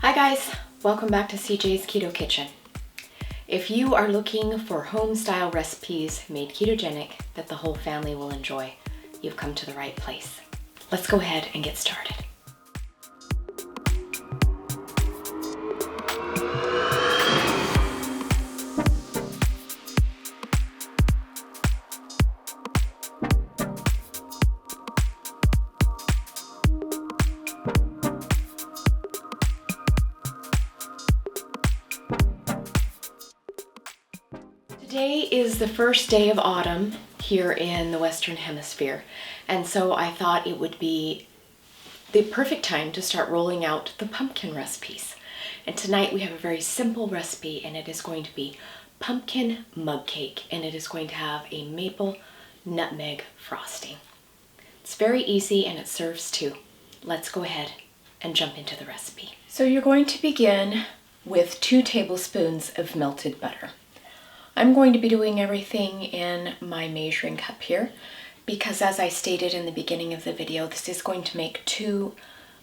Hi guys, welcome back to CJ's Keto Kitchen. If you are looking for home-style recipes made ketogenic that the whole family will enjoy, you've come to the right place. Let's go ahead and get started. Today is the first day of autumn here in the Western Hemisphere, and so I thought it would be the perfect time to start rolling out the pumpkin recipes. And tonight we have a very simple recipe, and it is going to be pumpkin mug cake, and it is going to have a maple nutmeg frosting. It's very easy and it serves too. Let's go ahead and jump into the recipe. So you're going to begin with 2 tablespoons of melted butter. I'm going to be doing everything in my measuring cup here because, as I stated in the beginning of the video, this is going to make 2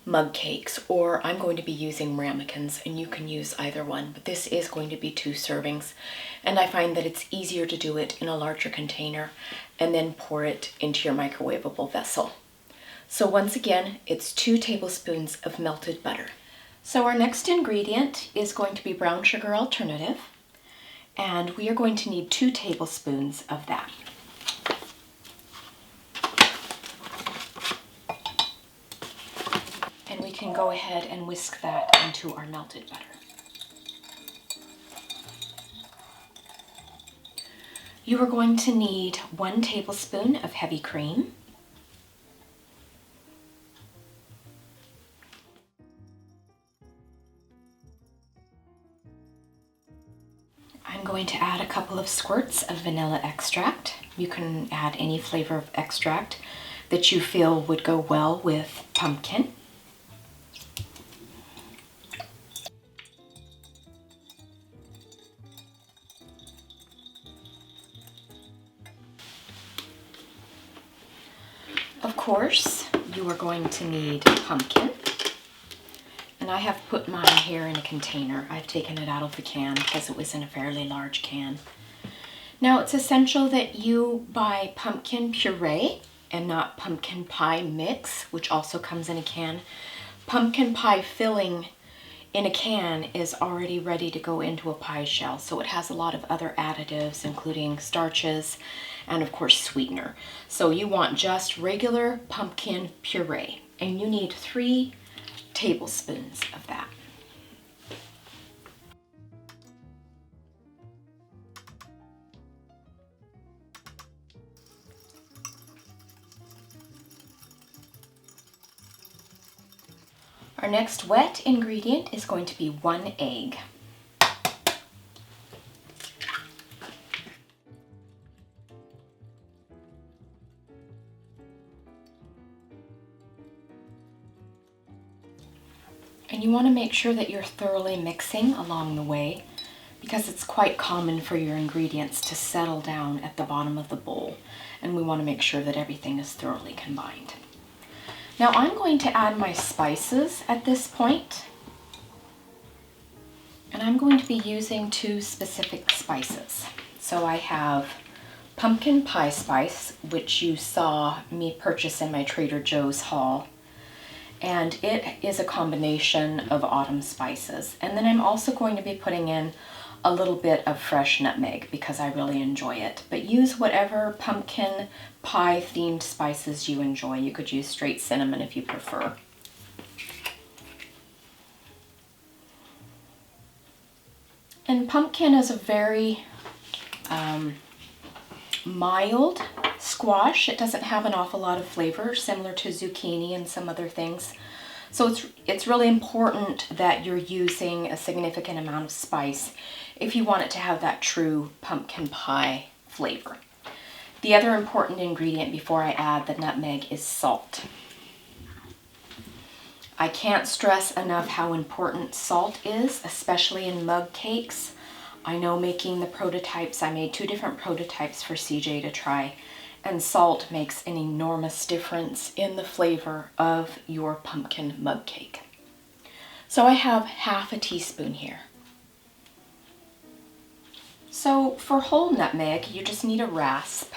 mug cakes, or I'm going to be using ramekins, and you can use either one, but this is going to be 2 servings, and I find that it's easier to do it in a larger container and then pour it into your microwavable vessel. So once again, it's 2 tablespoons of melted butter. So our next ingredient is going to be brown sugar alternative, and we are going to need 2 tablespoons of that. And we can go ahead and whisk that into our melted butter. You are going to need 1 tablespoon of heavy cream, I'm going to add a couple of squirts of vanilla extract. You can add any flavor of extract that you feel would go well with pumpkin. Of course, you are going to need pumpkin. And I have put mine here in a container. I've taken it out of the can because it was in a fairly large can. Now it's essential that you buy pumpkin puree and not pumpkin pie mix, which also comes in a can. Pumpkin pie filling in a can is already ready to go into a pie shell, so it has a lot of other additives, including starches and of course sweetener. So you want just regular pumpkin puree, and you need 3 tablespoons of that. Our next wet ingredient is going to be 1 egg. And you want to make sure that you're thoroughly mixing along the way, because it's quite common for your ingredients to settle down at the bottom of the bowl, and we want to make sure that everything is thoroughly combined. Now I'm going to add my spices at this point, and I'm going to be using 2 specific spices. So I have pumpkin pie spice, which you saw me purchase in my Trader Joe's haul, and it is a combination of autumn spices. And then I'm also going to be putting in a little bit of fresh nutmeg because I really enjoy it. But use whatever pumpkin pie themed spices you enjoy. You could use straight cinnamon if you prefer. And pumpkin is a very mild squash. It doesn't have an awful lot of flavor, similar to zucchini and some other things. So it's really important that you're using a significant amount of spice if you want it to have that true pumpkin pie flavor. The other important ingredient before I add the nutmeg is salt. I can't stress enough how important salt is, especially in mug cakes. I know making the prototypes, I made 2 different prototypes for CJ to try, and salt makes an enormous difference in the flavor of your pumpkin mug cake. So I have half a teaspoon here. So for whole nutmeg, you just need a rasp.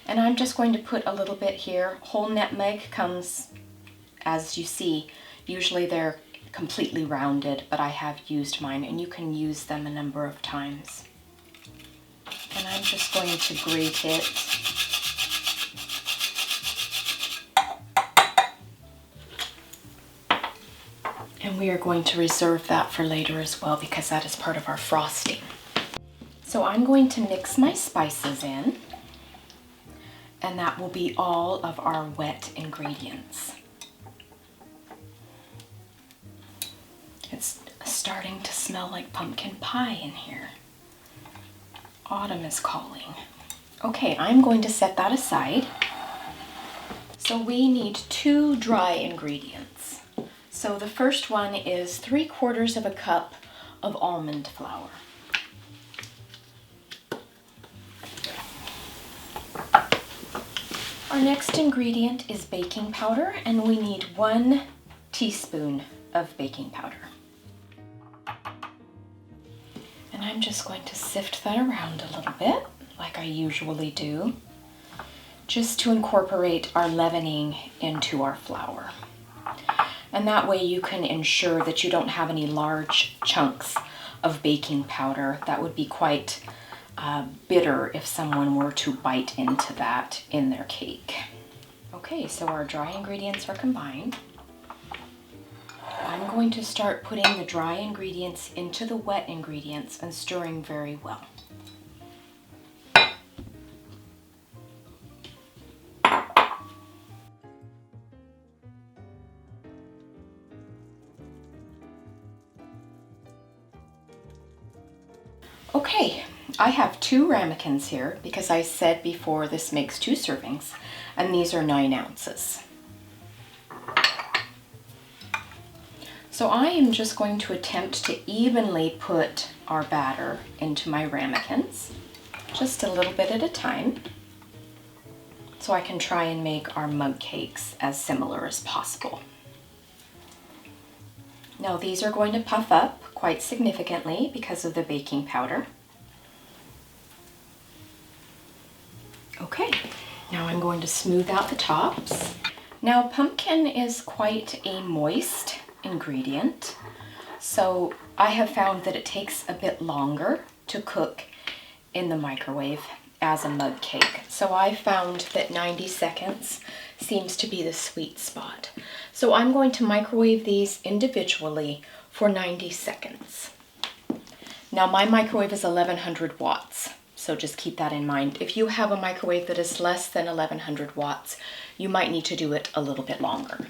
And I'm just going to put a little bit here. Whole nutmeg comes, as you see, usually they're completely rounded, but I have used mine, and you can use them a number of times. And I'm just going to grate it. And we are going to reserve that for later as well, because that is part of our frosting. So I'm going to mix my spices in, and that will be all of our wet ingredients. It's starting to smell like pumpkin pie in here. Autumn is calling. Okay, I'm going to set that aside. So we need 2 dry ingredients. So the first one is 3/4 of a cup of almond flour. Our next ingredient is baking powder, and we need 1 teaspoon of baking powder. And I'm just going to sift that around a little bit, like I usually do, just to incorporate our leavening into our flour. And that way you can ensure that you don't have any large chunks of baking powder. That would be quite bitter if someone were to bite into that in their cake. Okay, so our dry ingredients are combined. I'm going to start putting the dry ingredients into the wet ingredients and stirring very well. Okay, I have 2 ramekins here because I said before this makes 2 servings, and these are 9 ounces. So I am just going to attempt to evenly put our batter into my ramekins, just a little bit at a time, so I can try and make our mug cakes as similar as possible. Now these are going to puff up quite significantly because of the baking powder. Okay, now I'm going to smooth out the tops. Now pumpkin is quite a moist ingredient, so I have found that it takes a bit longer to cook in the microwave as a mug cake. So I found that 90 seconds seems to be the sweet spot. So I'm going to microwave these individually for 90 seconds. Now my microwave is 1100 watts, so just keep that in mind. If you have a microwave that is less than 1100 watts, you might need to do it a little bit longer.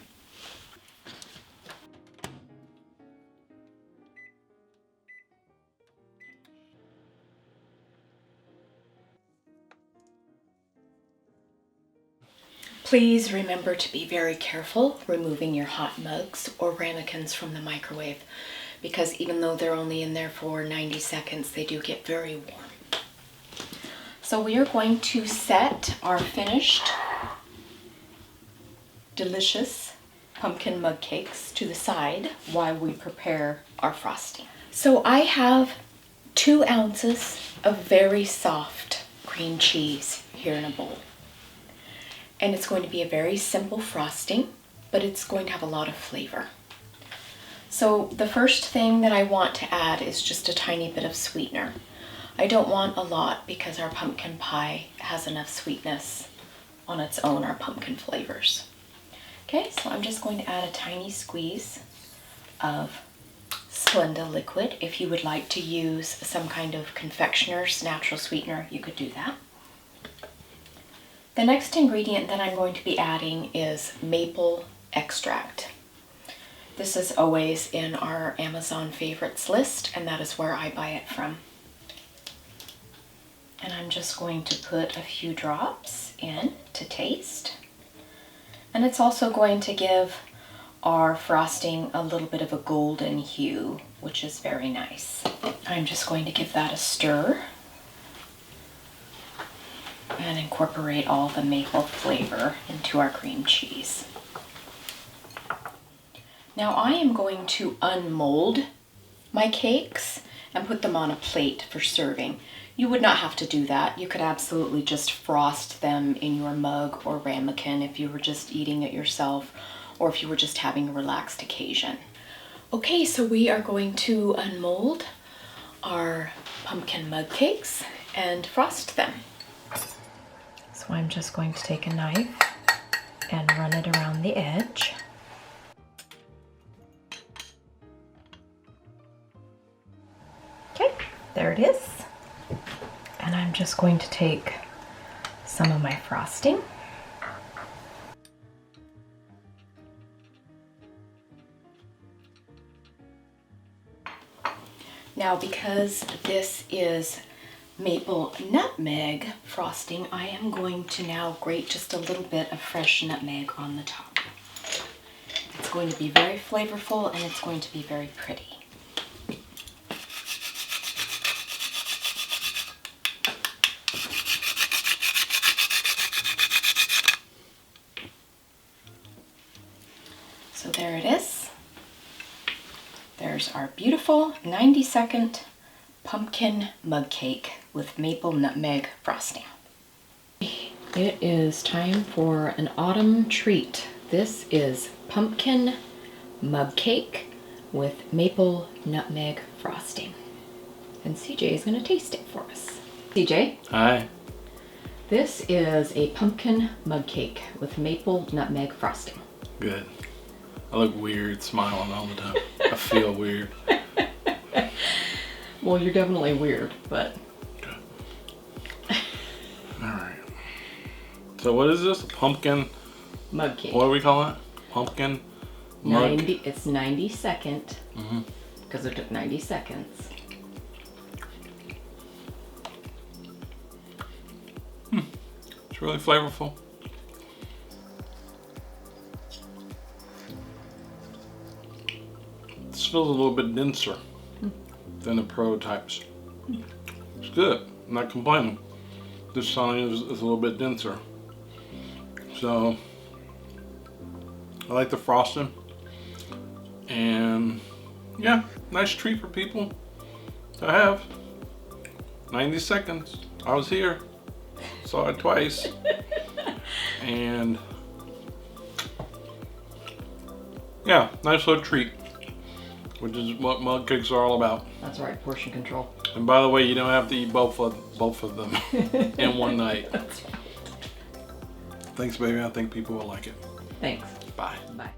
Please remember to be very careful removing your hot mugs or ramekins from the microwave, because even though they're only in there for 90 seconds, they do get very warm. So we are going to set our finished, delicious pumpkin mug cakes to the side while we prepare our frosting. So I have 2 ounces of very soft cream cheese here in a bowl. And it's going to be a very simple frosting, but it's going to have a lot of flavor. So the first thing that I want to add is just a tiny bit of sweetener. I don't want a lot because our pumpkin pie has enough sweetness on its own, our pumpkin flavors. Okay, so I'm just going to add a tiny squeeze of Splenda liquid. If you would like to use some kind of confectioner's natural sweetener, you could do that. The next ingredient that I'm going to be adding is maple extract. This is always in our Amazon favorites list, and that is where I buy it from. And I'm just going to put a few drops in to taste. And it's also going to give our frosting a little bit of a golden hue, which is very nice. I'm just going to give that a stir and incorporate all the maple flavor into our cream cheese. Now I am going to unmold my cakes and put them on a plate for serving. You would not have to do that. You could absolutely just frost them in your mug or ramekin if you were just eating it yourself, or if you were just having a relaxed occasion. Okay, so we are going to unmold our pumpkin mug cakes and frost them. So I'm just going to take a knife and run it around the edge. Okay, there it is. And I'm just going to take some of my frosting. Now, because this is maple nutmeg frosting, I am going to now grate just a little bit of fresh nutmeg on the top. It's going to be very flavorful and it's going to be very pretty. So there it is. There's our beautiful 90-second pumpkin mug cake with maple nutmeg frosting. It is time for an autumn treat. This is pumpkin mug cake with maple nutmeg frosting. And CJ is going to taste it for us. CJ? Hi. This is a pumpkin mug cake with maple nutmeg frosting. Good. I look weird smiling all the time. I feel weird. Well, you're definitely weird, but... Good. Alright. So what is this? Pumpkin... mug cake. What do we call it? Pumpkin mug... It's 90-second. Because it took 90 seconds. It's really flavorful. This feels a little bit denser than the prototypes. It's good. I'm not complaining. This one is a little bit denser. So I like the frosting. And yeah, nice treat for people to have. 90 seconds. I was here. Saw it twice. And yeah, nice little treat, which is what mug cakes are all about. That's right, portion control. And by the way, you don't have to eat both of them in one night. That's right. Thanks, baby. I think people will like it. Thanks. Bye. Bye.